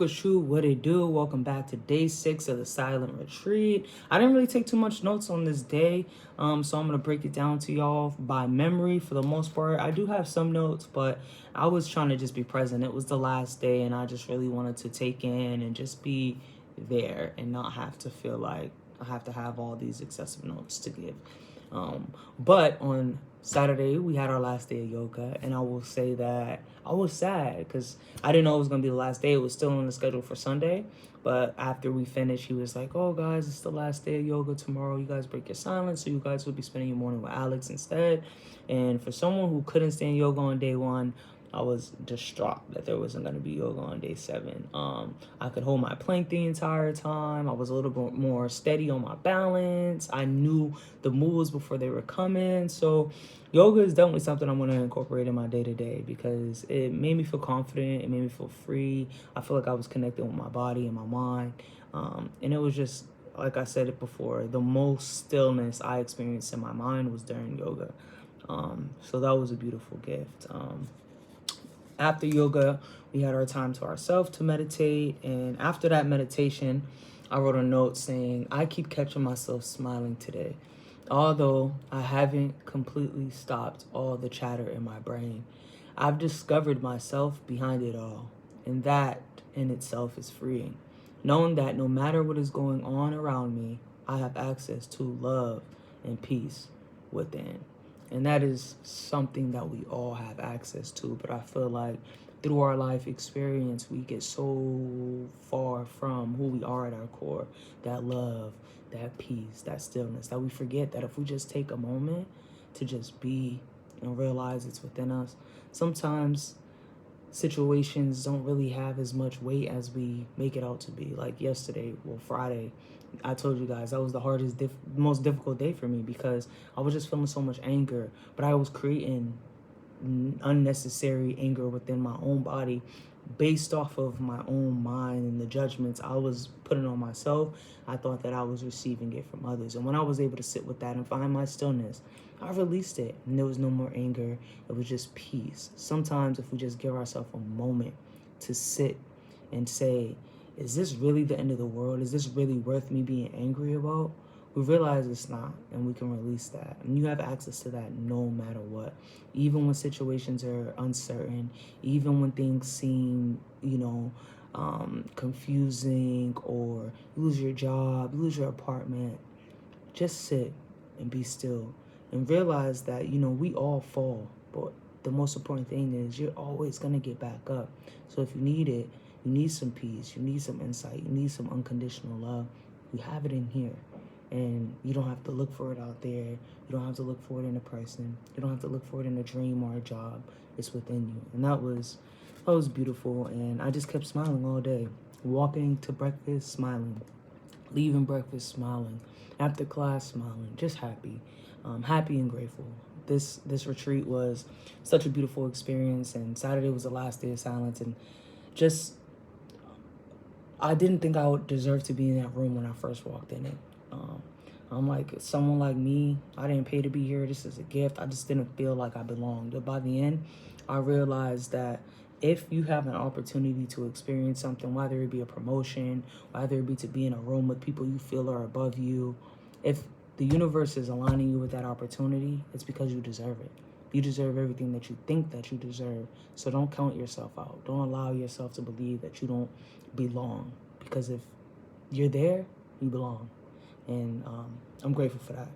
Shoot, what it do? Welcome back to day 6 of the silent retreat. I didn't really take too much notes on this day, so I'm gonna break it down to y'all by memory for the most part. I do have some notes, but I was trying to just be present. It was the last day, and I just really wanted to take in and just be there and not have to feel like I have to have all these excessive notes to give. But on Saturday, we had our last day of yoga, and I will say that I was sad because I didn't know it was going to be the last day. It was still on the schedule for Sunday. But after we finished, he was like, "Oh, guys, it's the last day of yoga tomorrow. You guys break your silence, so you guys will be spending your morning with Alex instead." And for someone who couldn't stand yoga on day one, I was distraught that there wasn't going to be yoga on day 7. I could hold my plank the entire time. I was a little bit more steady on my balance. I knew the moves before they were coming. So yoga is definitely something I'm going to incorporate in my day to day because it made me feel confident. It made me feel free. I feel like I was connected with my body and my mind. And it was just, like I said it before, the most stillness I experienced in my mind was during yoga. So that was a beautiful gift. After yoga, we had our time to ourselves to meditate. And after that meditation, I wrote a note saying, I keep catching myself smiling today. Although I haven't completely stopped all the chatter in my brain, I've discovered myself behind it all. And that in itself is freeing. Knowing that no matter what is going on around me, I have access to love and peace within. And that is something that we all have access to. But I feel like through our life experience, we get so far from who we are at our core, that love, that peace, that stillness, that we forget that if we just take a moment to just be and realize it's within us, sometimes situations don't really have as much weight as we make it out to be. Like yesterday, well, Friday, I told you guys that was the most difficult day for me because I was just feeling so much anger, but I was creating unnecessary anger within my own body based off of my own mind and the judgments I was putting on myself. I thought that I was receiving it from others. And when I was able to sit with that and find my stillness, I released it. And there was no more anger. It was just peace. Sometimes if we just give ourselves a moment to sit and say, is this really the end of the world? Is this really worth me being angry about? We realize it's not, and we can release that. And you have access to that no matter what. Even when situations are uncertain, even when things seem, confusing, or you lose your job, you lose your apartment, just sit and be still and realize that, we all fall. But the most important thing is you're always going to get back up. So if you need it, you need some peace, you need some insight, you need some unconditional love, you have it in here. And you don't have to look for it out there. You don't have to look for it in a person. You don't have to look for it in a dream or a job. It's within you. And that was beautiful. And I just kept smiling all day. Walking to breakfast, smiling. Leaving breakfast, smiling. After class, smiling. Just happy. Happy and grateful. This retreat was such a beautiful experience. And Saturday was the last day of silence. And just, I didn't think I would deserve to be in that room when I first walked in it. I'm like, someone like me, I didn't pay to be here. This is a gift. I just didn't feel like I belonged. But by the end, I realized that if you have an opportunity to experience something, whether it be a promotion, whether it be to be in a room with people you feel are above you, if the universe is aligning you with that opportunity, it's because you deserve it. You deserve everything that you think that you deserve. So don't count yourself out. Don't allow yourself to believe that you don't belong. Because if you're there, you belong. And I'm grateful for that.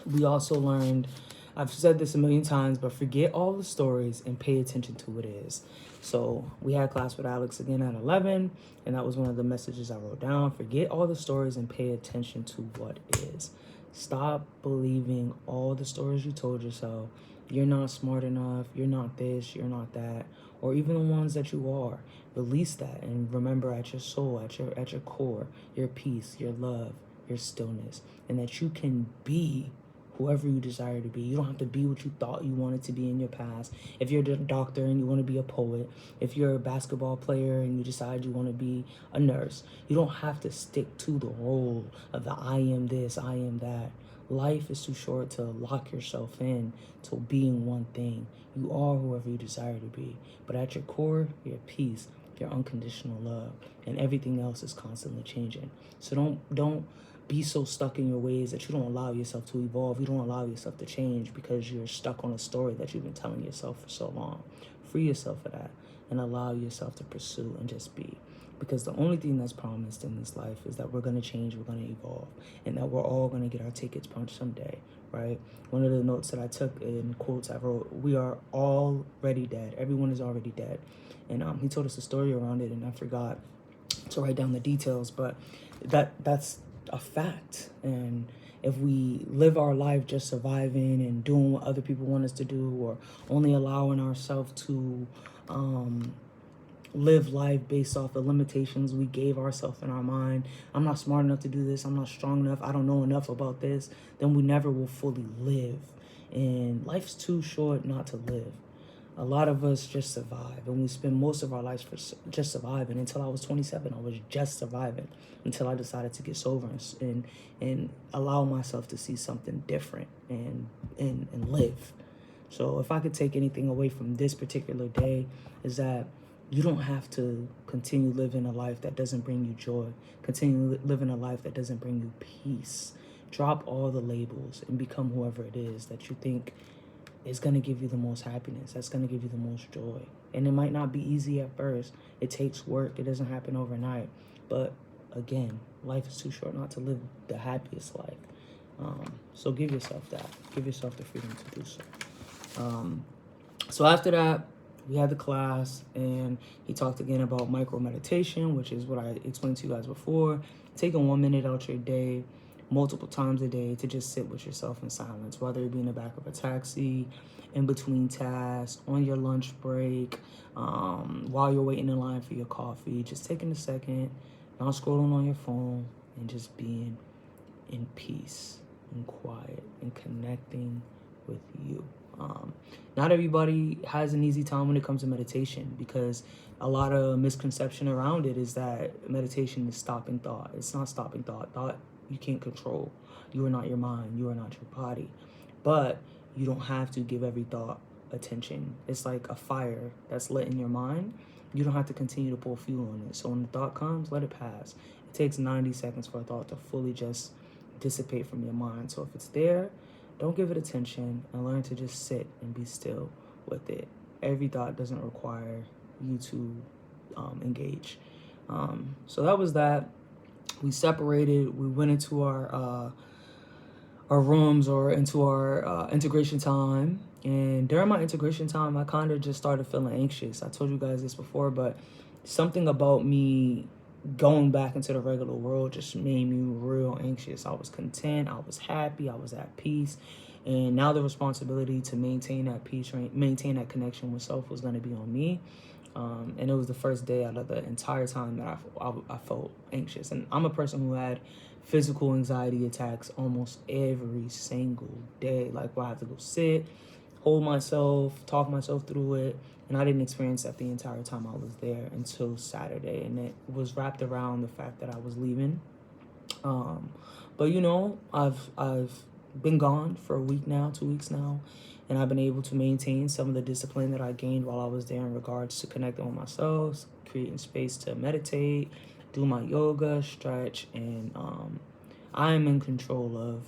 We also learned, I've said this a million times, but forget all the stories and pay attention to what is. So we had class with Alex again at 11, and that was one of the messages I wrote down. Forget all the stories and pay attention to what is. Stop believing all the stories you told yourself. You're not smart enough, you're not this, you're not that, or even the ones that you are. Release that and remember at your soul, at your core, your peace, your love, your stillness, and that you can be whoever you desire to be. You don't have to be what you thought you wanted to be in your past. If you're a doctor and you want to be a poet, if you're a basketball player and you decide you want to be a nurse, you don't have to stick to the role of the I am this, I am that. Life is too short to lock yourself in to being one thing. You are whoever you desire to be. But at your core, you're peace. your unconditional love, and everything else is constantly changing. So don't be so stuck in your ways that you don't allow yourself to evolve. You don't allow yourself to change because you're stuck on a story that you've been telling yourself for so long. Free yourself of that and allow yourself to pursue and just be. Because the only thing that's promised in this life is that we're going to change, we're going to evolve, and that we're all going to get our tickets punched someday, right? One of the notes that I took in quotes I wrote, we are already dead. Everyone is already dead. And he told us a story around it, and I forgot to write down the details, but that's a fact. And if we live our life just surviving and doing what other people want us to do, or only allowing ourselves to live life based off the limitations we gave ourselves in our mind, I'm not smart enough to do this, I'm not strong enough, I don't know enough about this, then we never will fully live. And life's too short not to live. A lot of us just survive, and we spend most of our lives for just surviving. Until I was 27, I was just surviving until I decided to get sober and allow myself to see something different and live. So if I could take anything away from this particular day, is that you don't have to continue living a life that doesn't bring you joy. Continue living a life that doesn't bring you peace. Drop all the labels and become whoever it is that you think is going to give you the most happiness, that's going to give you the most joy. And it might not be easy at first. It takes work. It doesn't happen overnight. But again, life is too short not to live the happiest life. So give yourself that. Give yourself the freedom to do so. So after that, we had the class, and he talked again about micro meditation, which is what I explained to you guys before. Taking 1 minute out your day, multiple times a day, to just sit with yourself in silence, whether it be in the back of a taxi, in between tasks, on your lunch break, while you're waiting in line for your coffee, just taking a second, not scrolling on your phone, and just being in peace and quiet and connecting with you. Not everybody has an easy time when it comes to meditation, because a lot of misconception around it is that meditation is stopping thought. It's not stopping thought. Thought you can't control. You are not your mind. You are not your body. But you don't have to give every thought attention. It's like a fire that's lit in your mind. You don't have to continue to pour fuel on it. So when the thought comes, let it pass. It takes 90 seconds for a thought to fully just dissipate from your mind. So if it's there, don't give it attention, and learn to just sit and be still with it. Every thought doesn't require you to engage. So that was that. We separated. We went into our rooms, or into our integration time. And during my integration time, I kind of just started feeling anxious. I told you guys this before, but something about me going back into the regular world just made me real anxious. I was content. I was happy. I was at peace. And now the responsibility to maintain that peace, maintain that connection with self, was going to be on me. And it was the first day out of the entire time that I felt anxious. And I'm a person who had physical anxiety attacks almost every single day. Like, where I have to go sit, hold myself, talk myself through it. And I didn't experience that the entire time I was there until Saturday. And it was wrapped around the fact that I was leaving. But you know, I've been gone for a week now, 2 weeks now. And I've been able to maintain some of the discipline that I gained while I was there in regards to connecting with myself, creating space to meditate, do my yoga, stretch, and I'm in control of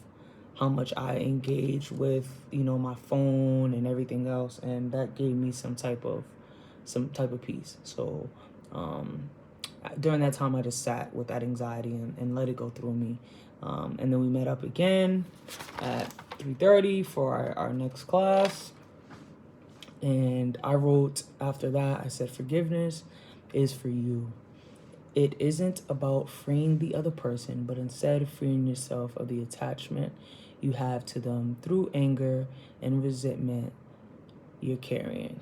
how much I engage with, you know, my phone and everything else, and that gave me some type of peace. So during that time, I just sat with that anxiety and let it go through me. And then we met up again at 3:30 for our next class. And I wrote after that, I said, forgiveness is for you. It isn't about freeing the other person, but instead freeing yourself of the attachment you have to them through anger and resentment you're carrying.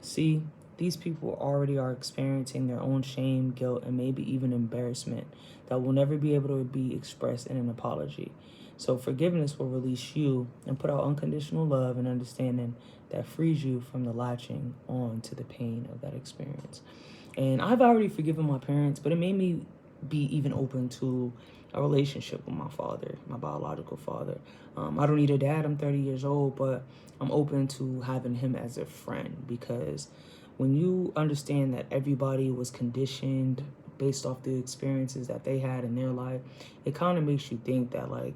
See, these people already are experiencing their own shame, guilt, and maybe even embarrassment that will never be able to be expressed in an apology. So forgiveness will release you and put out unconditional love and understanding that frees you from the latching on to the pain of that experience. And I've already forgiven my parents, but it made me be even open to a relationship with my father, my biological father. I don't need a dad. I'm 30 years old, but I'm open to having him as a friend, because when you understand that everybody was conditioned based off the experiences that they had in their life, it kind of makes you think that, like,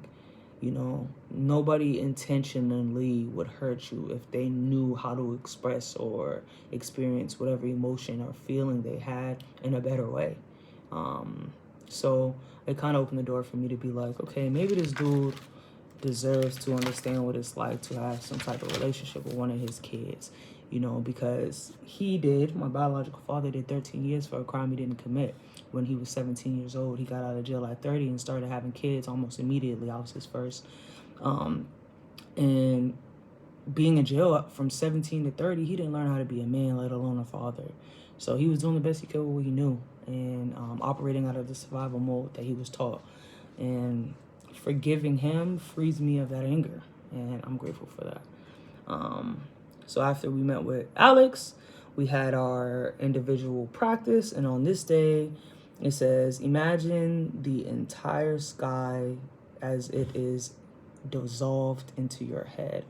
you know, nobody intentionally would hurt you if they knew how to express or experience whatever emotion or feeling they had in a better way. So it kind of opened the door for me to be like, okay, maybe this dude deserves to understand what it's like to have some type of relationship with one of his kids, you know, because my biological father did 13 years for a crime he didn't commit. When he was 17 years old, he got out of jail at 30 and started having kids almost immediately. I was his first. And being in jail from 17 to 30, he didn't learn how to be a man, let alone a father. So he was doing the best he could with what he knew, and operating out of the survival mode that he was taught. And forgiving him frees me of that anger, and I'm grateful for that. So after we met with Alex, we had our individual practice, and on this day, it says, imagine the entire sky as it is dissolved into your head.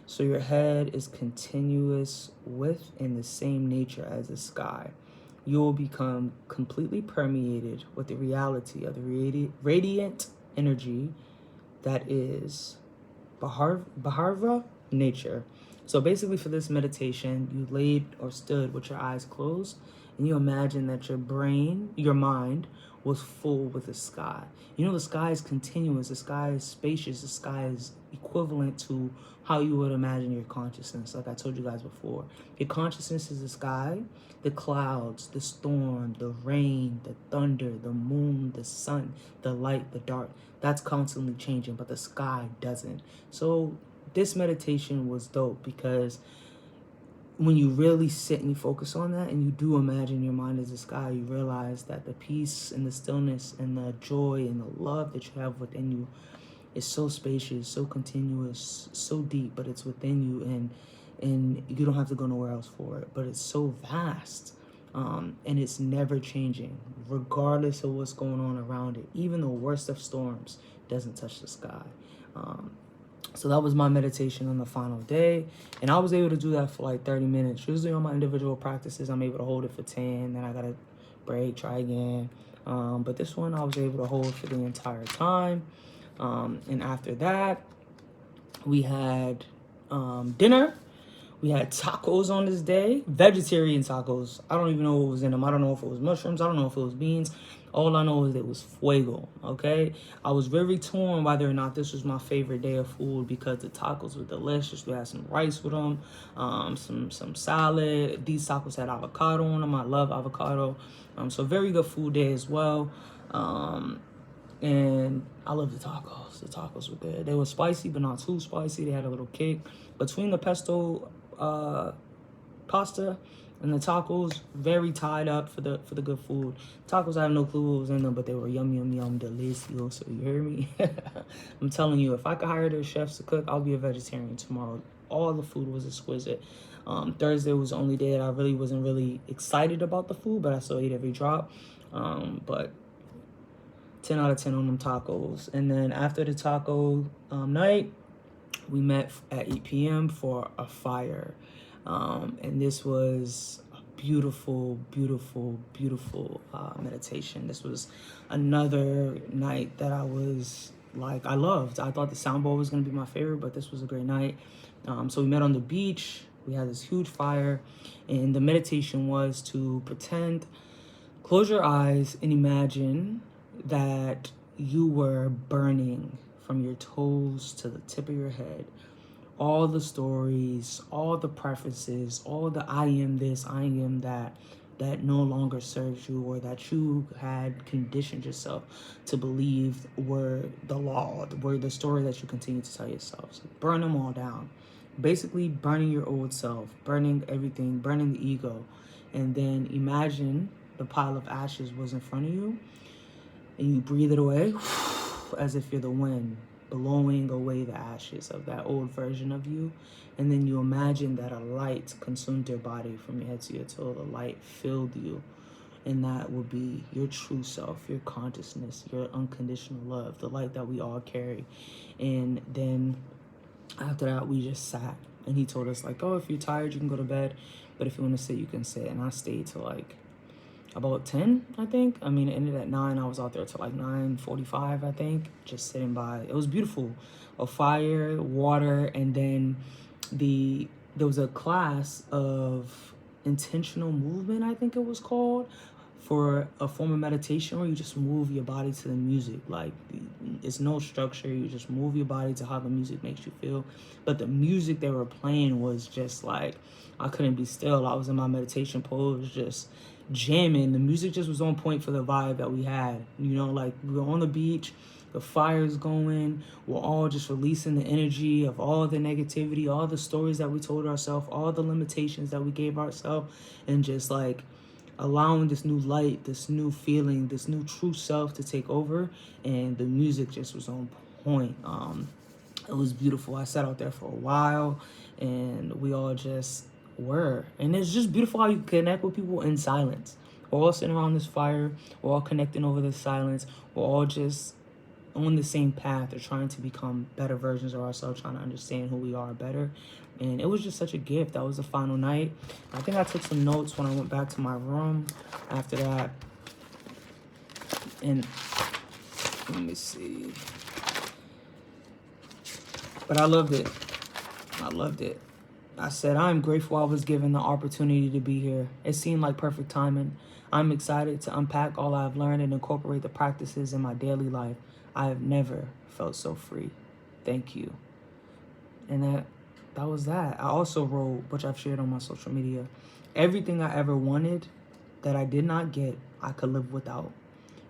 So your head is continuous with and the same nature as the sky. You will become completely permeated with the reality of the radiant energy that is Bharva nature. So basically for this meditation, you laid or stood with your eyes closed, and you imagine that your mind was full with the sky. You know, the sky is continuous, the sky is spacious, the sky is equivalent to how you would imagine your consciousness. Like I told you guys before, your consciousness is the sky, the clouds, the storm, the rain, the thunder, the moon, the sun, the light, the dark. That's constantly changing, but the sky doesn't. So this meditation was dope because when you really sit and you focus on that and you do imagine your mind as the sky, you realize that the peace and the stillness and the joy and the love that you have within you is so spacious, so continuous, so deep, but it's within you, and you don't have to go nowhere else for it. But it's so vast, and it's never changing, regardless of what's going on around it. Even the worst of storms doesn't touch the sky. So that was my meditation on the final day, and I was able to do that for like 30 minutes. Usually on my individual practices, I'm able to hold it for 10, then I gotta break, try again. But this one I was able to hold for the entire time. And after that, we had dinner. We had tacos on this day, vegetarian tacos. I don't even know what was in them. I don't know if it was mushrooms. I don't know if it was beans. All I know is it was fuego, okay? I was very torn whether or not this was my favorite day of food because the tacos were delicious. We had some rice with them, some salad. These tacos had avocado on them. I love avocado. So very good food day as well. And I love the tacos. The tacos were good. They were spicy, but not too spicy. They had a little kick. Between the pesto pasta and the tacos, very tied up for the good food. Tacos, I have no clue what was in them, but they were yum, yum, yum, delicioso. You hear me? I'm telling you, if I could hire their chefs to cook, I'll be a vegetarian tomorrow. All the food was exquisite. Thursday was the only day that I really wasn't really excited about the food, but I still ate every drop. But 10 out of 10 on them tacos. And then after the taco night, we met at 8 p.m. for a fire. And this was a beautiful, beautiful, beautiful meditation. This was another night that I was like, I loved. I thought the soundboard was going to be my favorite, but this was a great night. So we met on the beach. We had this huge fire. And the meditation was to close your eyes and imagine that you were burning from your toes to the tip of your head. All the stories, all the preferences, all the I am this, I am that no longer serves you, or that you had conditioned yourself to believe were the law, were the story that you continue to tell yourself. So burn them all down. Basically burning your old self, burning everything, burning the ego. And then imagine the pile of ashes was in front of you, and you breathe it away as if you're the wind, blowing away the ashes of that old version of you. And then you imagine that a light consumed your body from your head to your toe. The light filled you. And that will be your true self, your consciousness, your unconditional love, the light that we all carry. And then After that, we just sat, and he told us like, oh, if you're tired, you can go to bed, but if you want to sit, you can sit. And I stayed till like about 10, I think. I mean, it ended at 9. I was out there till like 9:45, I think, just sitting by. It was beautiful. A fire, water, and then there was a class of intentional movement, I think it was called, for a form of meditation where you just move your body to the music. Like, it's no structure. You just move your body to how the music makes you feel. But the music they were playing was just like, I couldn't be still. I was in my meditation pose, just jamming. The music just was on point for the vibe that we had. You know, like, we were on the beach, the fire's going, we're all just releasing the energy of all the negativity, all the stories that we told ourselves, all the limitations that we gave ourselves, and just like allowing this new light, this new feeling, this new true self to take over. And the music just was on point. It was beautiful. I sat out there for a while, and we all just were. And it's just beautiful how you connect with people in silence. We're all sitting around this fire. We're all connecting over this silence. We're all just on the same path of trying to become better versions of ourselves, trying to understand who we are better. And it was just such a gift. That was the final night. I think I took some notes when I went back to my room after that. And let me see. But I loved it. I loved it. I said, I'm grateful I was given the opportunity to be here. It seemed like perfect timing. I'm excited to unpack all I've learned and incorporate the practices in my daily life. I have never felt so free. Thank you. And that was that. I also wrote, which I've shared on my social media, everything I ever wanted that I did not get, I could live without.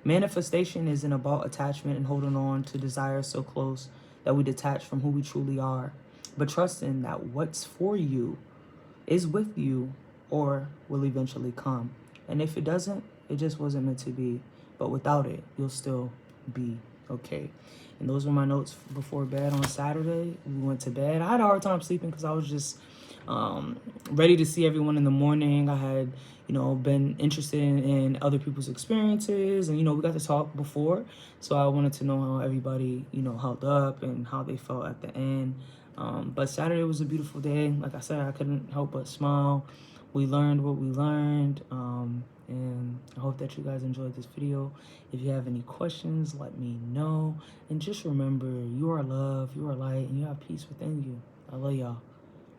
Manifestation isn't about attachment and holding on to desires so close that we detach from who we truly are, but trusting that what's for you is with you or will eventually come. And if it doesn't, it just wasn't meant to be. But without it, you'll still be okay. And those were my notes before bed on Saturday. We went to bed. I had a hard time sleeping because I was just ready to see everyone in the morning. I had, been interested in other people's experiences, and, we got to talk before. So I wanted to know how everybody, held up and how they felt at the end. But Saturday was a beautiful day. Like I said, I couldn't help but smile. We learned what we learned. And I hope that you guys enjoyed this video. If you have any questions, let me know. And just remember, you are love, you are light, and you have peace within you. I love y'all.